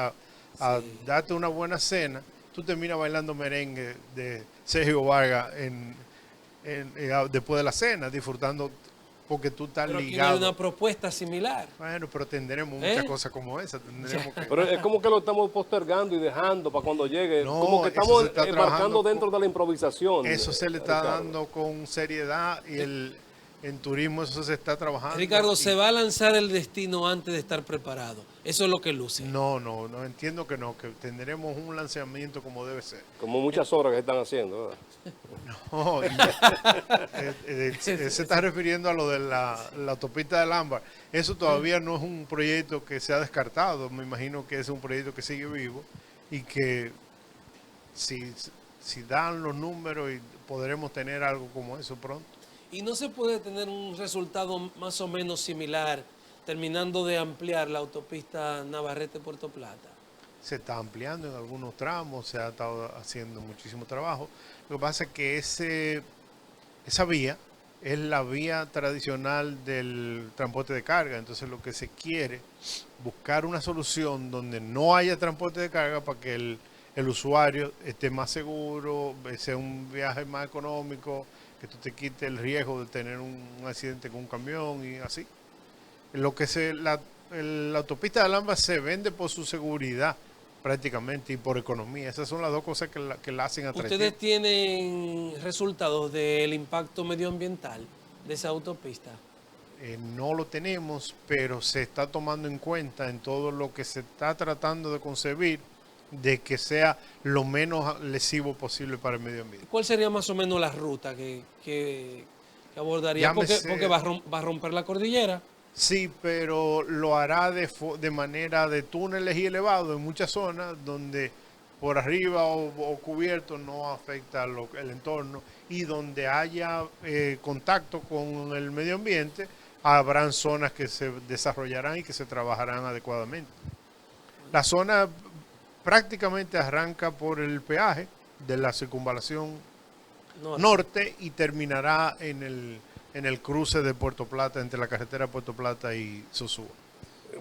a darte una buena cena, tú terminas bailando merengue de Sergio Vargas después de la cena, disfrutando, porque tú estás Pero ligado. aquí no hay una propuesta similar. Bueno, pero tendremos muchas cosas como esa. Pero es como que lo estamos postergando y dejando para cuando llegue. No, como que eso estamos se está embarcando trabajando dentro de la improvisación. Eso se le está Ricardo. dando con seriedad en turismo eso se está trabajando. Ricardo, ¿se va a lanzar el destino antes de estar preparado? Eso es lo que luce. No, entiendo que no, que tendremos un lanzamiento como debe ser. Como muchas obras que se están haciendo, ¿verdad? No, se está refiriendo a lo de la autopista del Ámbar. Eso todavía no es un proyecto que se ha descartado. Me imagino que es un proyecto que sigue vivo y que si dan los números y podremos tener algo como eso pronto. ¿Y no se puede tener un resultado más o menos similar terminando de ampliar la autopista Navarrete-Puerto Plata? Se está ampliando en algunos tramos, se ha estado haciendo muchísimo trabajo. Lo que pasa es que esa vía es la vía tradicional del transporte de carga. Entonces lo que se quiere buscar una solución donde no haya transporte de carga para que el usuario esté más seguro, sea un viaje más económico, que tú te quites el riesgo de tener un accidente con un camión y así. La autopista de Alhambra se vende por su seguridad prácticamente y por economía. Esas son las dos cosas que la hacen atractiva. ¿Ustedes tienen resultados del impacto medioambiental de esa autopista? No lo tenemos, pero se está tomando en cuenta en todo lo que se está tratando de concebir de que sea lo menos lesivo posible para el medio ambiente. ¿Cuál sería más o menos la ruta que abordaría? Porque va a romper la cordillera. Sí, pero lo hará de manera de túneles y elevado en muchas zonas donde por arriba o cubierto no afecta el entorno y donde haya contacto con el medio ambiente habrán zonas que se desarrollarán y que se trabajarán adecuadamente. La zona prácticamente arranca por el peaje de la circunvalación norte y terminará en el cruce de Puerto Plata, entre la carretera Puerto Plata y Sosúa.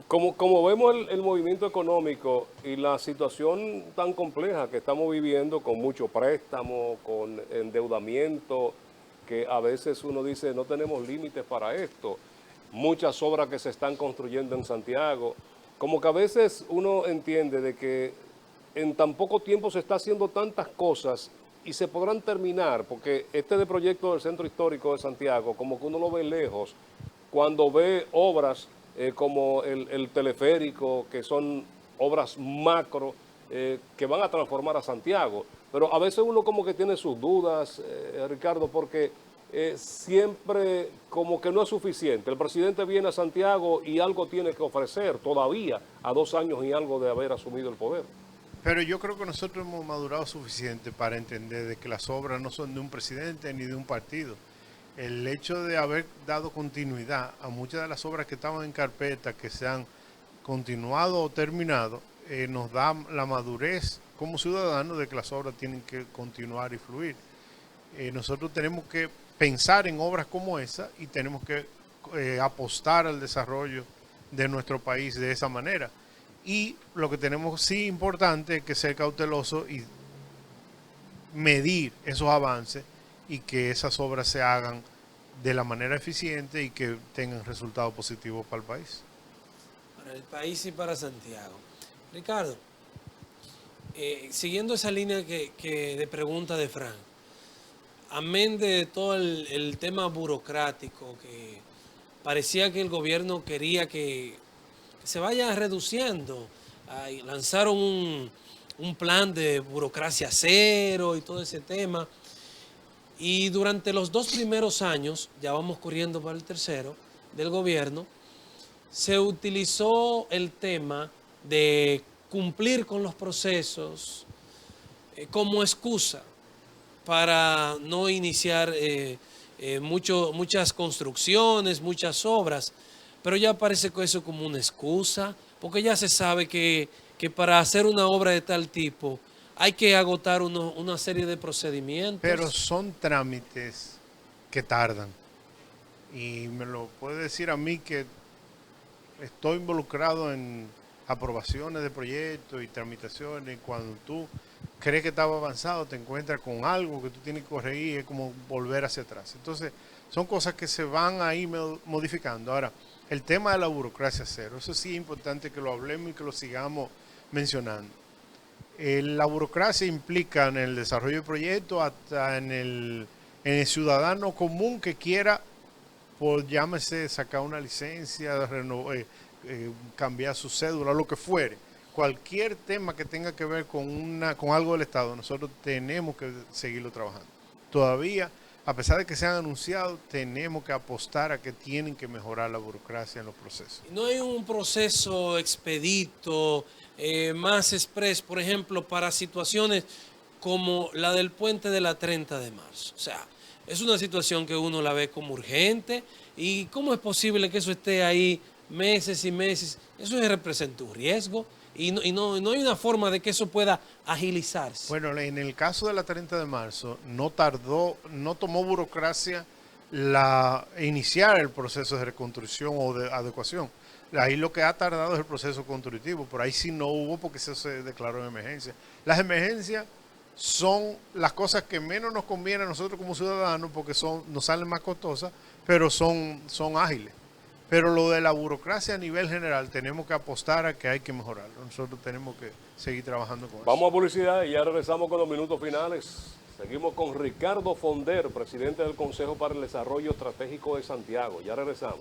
Como vemos el movimiento económico y la situación tan compleja que estamos viviendo, con mucho préstamo, con endeudamiento, que a veces uno dice no tenemos límites para esto, muchas obras que se están construyendo en Santiago, como que a veces uno entiende de que en tan poco tiempo se está haciendo tantas cosas y se podrán terminar, porque de proyecto del Centro Histórico de Santiago, como que uno lo ve lejos, cuando ve obras como el teleférico, que son obras macro, que van a transformar a Santiago. Pero a veces uno como que tiene sus dudas, Ricardo, porque siempre como que no es suficiente. El presidente viene a Santiago y algo tiene que ofrecer todavía a 2 años y algo de haber asumido el poder. Pero yo creo que nosotros hemos madurado suficiente para entender de que las obras no son de un presidente ni de un partido. El hecho de haber dado continuidad a muchas de las obras que estaban en carpeta, que se han continuado o terminado, nos da la madurez como ciudadanos de que las obras tienen que continuar y fluir. Nosotros tenemos que pensar en obras como esa y tenemos que apostar al desarrollo de nuestro país de esa manera. Y lo que tenemos sí importante es que ser cauteloso y medir esos avances y que esas obras se hagan de la manera eficiente y que tengan resultados positivos para el país. Para el país y para Santiago. Ricardo, siguiendo esa línea de pregunta de Frank, amén de todo el tema burocrático, que parecía que el gobierno quería que se vaya reduciendo, lanzaron un plan de burocracia cero y todo ese tema. Y durante los 2 primeros años, ya vamos corriendo para el tercero, del gobierno, se utilizó el tema de cumplir con los procesos como excusa para no iniciar muchas construcciones, muchas obras, pero ya parece que eso es como una excusa, porque ya se sabe que para hacer una obra de tal tipo hay que agotar una serie de procedimientos. Pero son trámites que tardan. Y me lo puede decir a mí que estoy involucrado en aprobaciones de proyectos y tramitaciones. Cuando tú crees que estaba avanzado, te encuentras con algo que tú tienes que corregir, es como volver hacia atrás. Entonces, son cosas que se van ahí modificando. Ahora, el tema de la burocracia cero, eso sí es importante que lo hablemos y que lo sigamos mencionando. La burocracia implica en el desarrollo de proyectos, hasta en el ciudadano común que quiera por llámese sacar una licencia, cambiar su cédula, lo que fuere. Cualquier tema que tenga que ver con algo del Estado, nosotros tenemos que seguirlo trabajando. Todavía, a pesar de que se han anunciado, tenemos que apostar a que tienen que mejorar la burocracia en los procesos. No hay un proceso expedito, más express, por ejemplo, para situaciones como la del puente de la 30 de marzo. O sea, es una situación que uno la ve como urgente. ¿Y cómo es posible que eso esté ahí meses y meses? Eso representa un riesgo y no hay una forma de que eso pueda agilizarse. Bueno, en el caso de la 30 de marzo, no tomó burocracia iniciar el proceso de reconstrucción o de adecuación. Ahí lo que ha tardado es el proceso constructivo, por ahí sí no hubo porque eso se declaró en emergencia. Las emergencias son las cosas que menos nos conviene a nosotros como ciudadanos porque nos salen más costosas, pero son ágiles. Pero lo de la burocracia a nivel general tenemos que apostar a que hay que mejorarlo. Nosotros tenemos que seguir trabajando con eso. Vamos a publicidad y ya regresamos con los minutos finales. Seguimos con Ricardo Fonder, presidente del Consejo para el Desarrollo Estratégico de Santiago. Ya regresamos.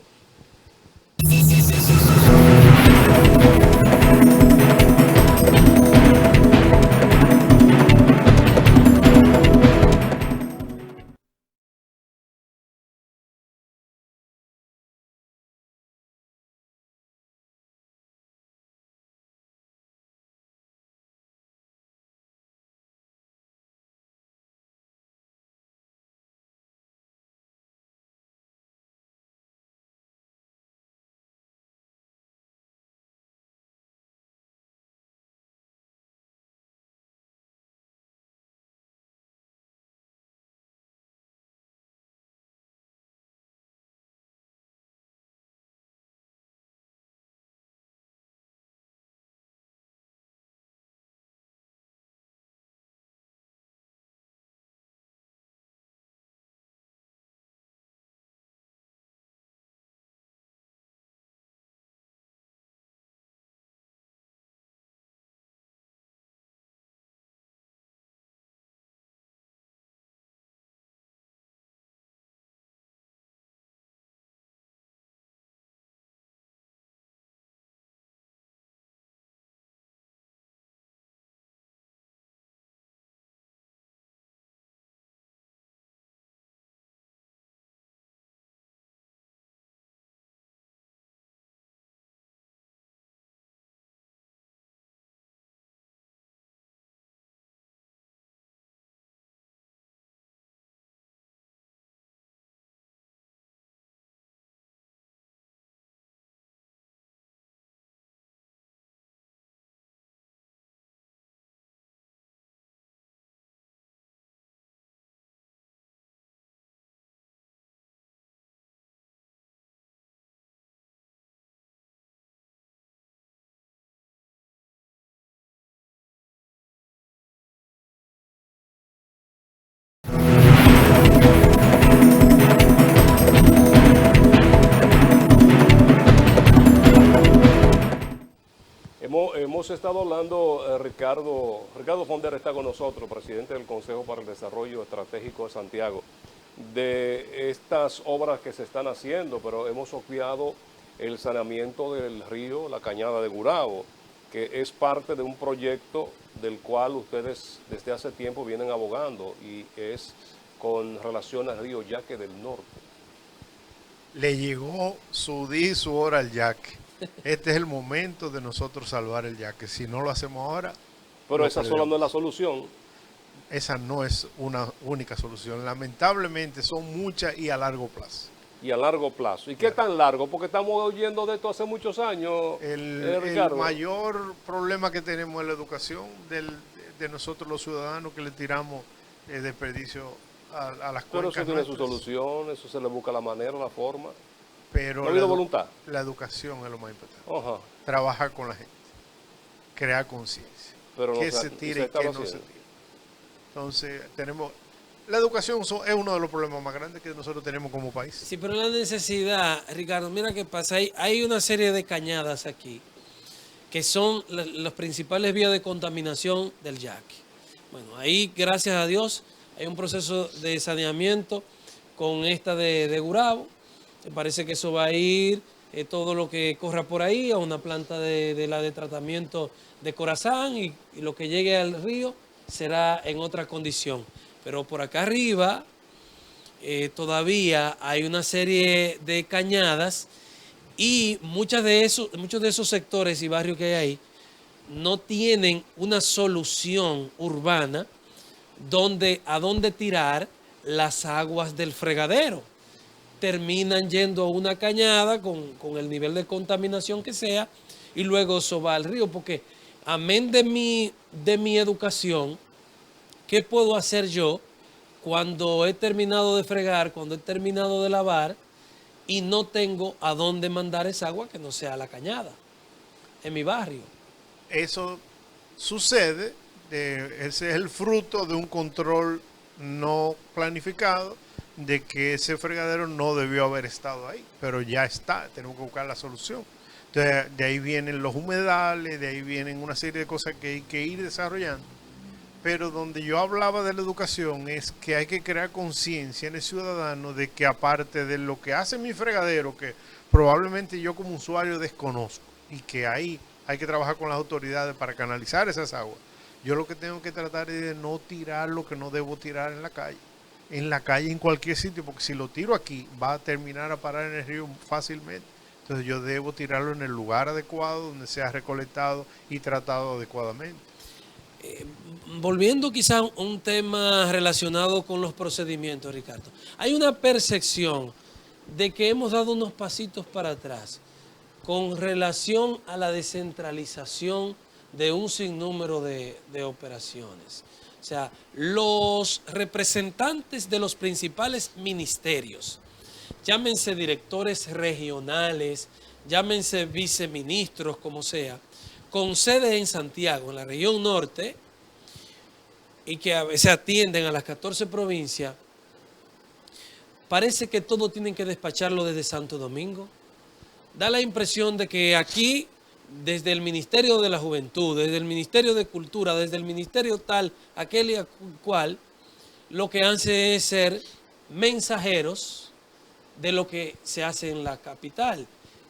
Hemos estado hablando, Ricardo Fonder está con nosotros, presidente del Consejo para el Desarrollo Estratégico de Santiago, de estas obras que se están haciendo, pero hemos obviado el saneamiento del río, la cañada de Gurabo, que es parte de un proyecto del cual ustedes desde hace tiempo vienen abogando y es con relación al río Yaque del Norte. Le llegó su día y su hora al yaque. Este es el momento de nosotros salvar el yaque. Si no lo hacemos ahora... Pero esa sola no es la solución. Esa no es una única solución. Lamentablemente son muchas y a largo plazo. Y a largo plazo. ¿Y qué tan largo? Porque estamos oyendo de esto hace muchos años, el mayor problema que tenemos es la educación de nosotros los ciudadanos, que le tiramos desperdicio a las cuencas. Pero eso tiene su solución, eso se le busca la manera, la forma. Pero no ha habido voluntad. La educación es lo más importante. Ajá. Trabajar con la gente, crear conciencia. ¿Qué se tira y qué no se tira? Entonces, la educación es uno de los problemas más grandes que nosotros tenemos como país. Sí, pero la necesidad, Ricardo, mira qué pasa. Hay una serie de cañadas aquí que son los principales vías de contaminación del yaque. Bueno, ahí, gracias a Dios, hay un proceso de saneamiento con esta de Gurabo. Se parece que eso va a ir, todo lo que corra por ahí, a una planta de tratamiento de Corazán y lo que llegue al río será en otra condición. Pero por acá arriba todavía hay una serie de cañadas y muchos de esos sectores y barrios que hay ahí no tienen una solución urbana a dónde tirar las aguas del fregadero. Terminan yendo a una cañada con el nivel de contaminación que sea y luego eso va al río, porque amén de mi educación, ¿qué puedo hacer yo cuando he terminado de fregar, cuando he terminado de lavar y no tengo a dónde mandar esa agua que no sea a la cañada en mi barrio? Eso sucede, ese es el fruto de un control no planificado, de que ese fregadero no debió haber estado ahí, pero ya está, tenemos que buscar la solución. Entonces, de ahí vienen los humedales, de ahí vienen una serie de cosas que hay que ir desarrollando. Pero donde yo hablaba de la educación es que hay que crear conciencia en el ciudadano de que aparte de lo que hace mi fregadero, que probablemente yo como usuario desconozco, y que ahí hay que trabajar con las autoridades para canalizar esas aguas, yo lo que tengo que tratar es de no tirar lo que no debo tirar en la calle. En la calle, en cualquier sitio, porque si lo tiro aquí va a terminar a parar en el río fácilmente. Entonces yo debo tirarlo en el lugar adecuado, donde sea recolectado y tratado adecuadamente. Volviendo quizá a un tema relacionado con los procedimientos, Ricardo, hay una percepción de que hemos dado unos pasitos para atrás con relación a la descentralización de un sinnúmero de operaciones. O sea, los representantes de los principales ministerios, llámense directores regionales, llámense viceministros, como sea, con sede en Santiago, en la región norte, y que a veces atienden a las 14 provincias, parece que todo tienen que despacharlo desde Santo Domingo. Da la impresión de que aquí, desde el Ministerio de la Juventud, desde el Ministerio de Cultura, desde el Ministerio tal, aquel y cual, lo que hace es ser mensajeros de lo que se hace en la capital,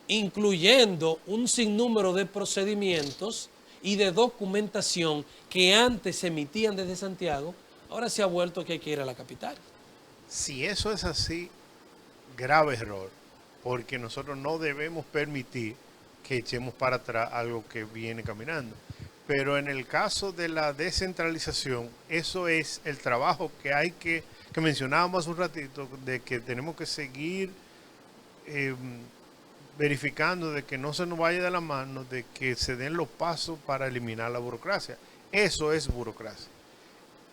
incluyendo un sinnúmero de procedimientos y de documentación que antes se emitían desde Santiago, ahora se ha vuelto que hay que ir a la capital. Si eso es así, grave error, porque nosotros no debemos permitir que echemos para atrás algo que viene caminando. Pero en el caso de la descentralización, eso es el trabajo que mencionábamos hace un ratito, de que tenemos que seguir verificando de que no se nos vaya de la mano, de que se den los pasos para eliminar la burocracia. Eso es burocracia.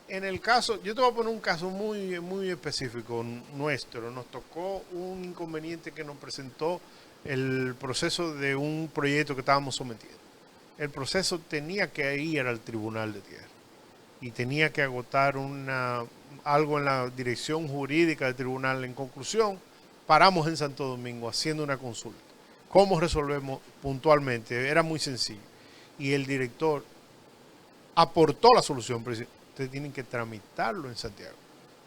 En el caso, yo te voy a poner un caso muy, muy específico nuestro. Nos tocó un inconveniente que nos presentó el proceso de un proyecto que estábamos sometiendo. El proceso tenía que ir al Tribunal de Tierra y tenía que agotar algo en la dirección jurídica del tribunal. En conclusión, paramos en Santo Domingo haciendo una consulta. ¿Cómo resolvemos puntualmente? Era muy sencillo. Y el director aportó la solución, pero ustedes tienen que tramitarlo en Santiago.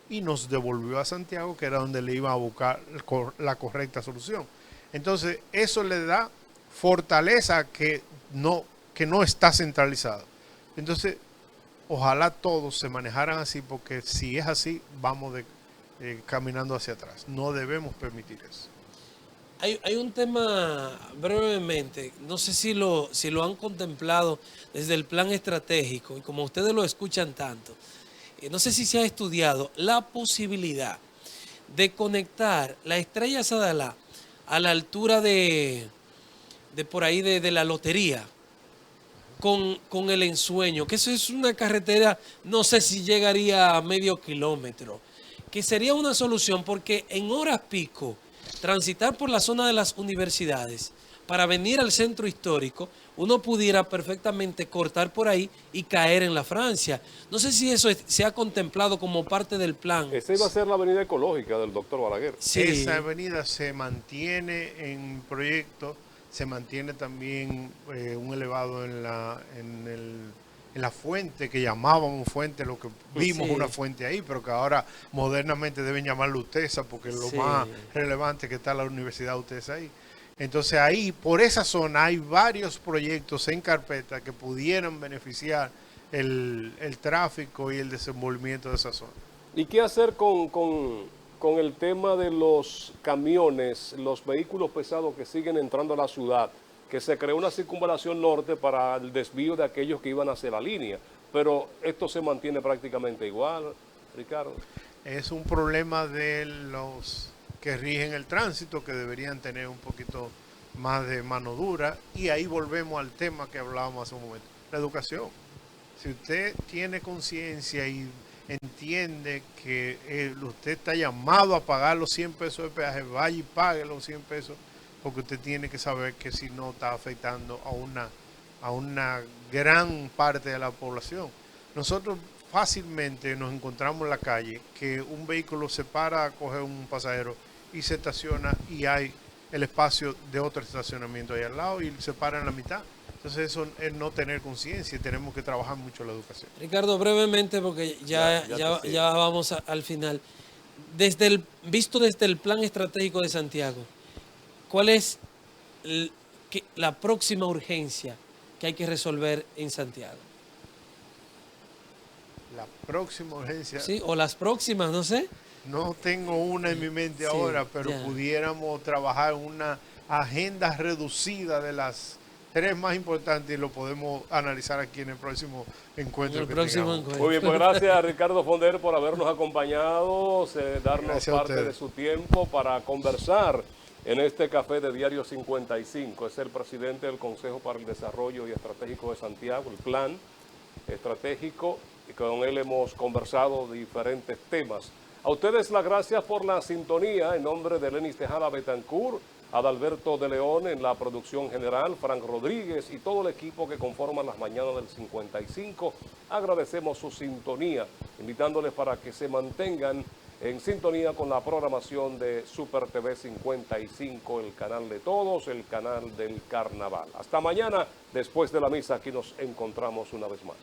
Y nos devolvió a Santiago, que era donde le iba a buscar la correcta solución. Entonces, eso le da fortaleza que no está centralizado. Entonces, ojalá todos se manejaran así, porque si es así, vamos caminando hacia atrás. No debemos permitir eso. Hay un tema, brevemente, no sé si lo han contemplado desde el plan estratégico, y como ustedes lo escuchan tanto, no sé si se ha estudiado la posibilidad de conectar la Estrella Sadalá a la altura de por ahí de la lotería con el Ensueño, que eso es una carretera, no sé si llegaría a medio kilómetro, que sería una solución porque en horas pico, transitar por la zona de las universidades para venir al centro histórico, uno pudiera perfectamente cortar por ahí y caer en la Francia. No sé si eso se ha contemplado como parte del plan. Esa iba a ser la avenida ecológica del doctor Balaguer. Sí. Esa avenida se mantiene en proyecto, se mantiene también un elevado en la fuente, que llamábamos fuente, lo que vimos Sí. una fuente ahí, pero que ahora modernamente deben llamarlo UTESA, porque es lo Sí. más relevante que está la Universidad UTESA ahí. Entonces ahí, por esa zona, hay varios proyectos en carpeta que pudieran beneficiar el tráfico y el desenvolvimiento de esa zona. ¿Y qué hacer con el tema de los camiones, los vehículos pesados que siguen entrando a la ciudad? Que se creó una circunvalación norte para el desvío de aquellos que iban hacia la línea, pero esto se mantiene prácticamente igual, Ricardo. Es un problema de los que rigen el tránsito, que deberían tener un poquito más de mano dura, y ahí volvemos al tema que hablábamos hace un momento, la educación. Si usted tiene conciencia y entiende que usted está llamado a pagar los 100 pesos de peaje, vaya y pague los 100 pesos, porque usted tiene que saber que si no está afectando a una gran parte de la población. Nosotros fácilmente nos encontramos en la calle que un vehículo se para a coger un pasajero y se estaciona y hay el espacio de otro estacionamiento ahí al lado y se para en la mitad. Entonces eso es no tener conciencia y tenemos que trabajar mucho la educación. Ricardo, brevemente, porque ya vamos al final. Visto desde el plan estratégico de Santiago, ¿cuál es la próxima urgencia que hay que resolver en Santiago? La próxima urgencia, ¿Sí? O las próximas, no sé. no tengo una en mi mente Sí, ahora, pero ya. pudiéramos trabajar una agenda reducida de las 3 más importantes y lo podemos analizar aquí en el próximo encuentro. El próximo encuentro. Muy bien, pues gracias a Ricardo Fonder por habernos acompañado, darnos Gracias a parte ustedes. de su tiempo para conversar en este café de Diario 55. Es el presidente del Consejo para el Desarrollo y Estratégico de Santiago, el plan estratégico, y con él hemos conversado de diferentes temas. A ustedes las gracias por la sintonía en nombre de Lenis Tejada Betancourt, Adalberto de León en la producción general, Frank Rodríguez y todo el equipo que conforma las mañanas del 55. Agradecemos su sintonía, invitándoles para que se mantengan en sintonía con la programación de Super TV 55, el canal de todos, el canal del carnaval. Hasta mañana, después de la misa, aquí nos encontramos una vez más.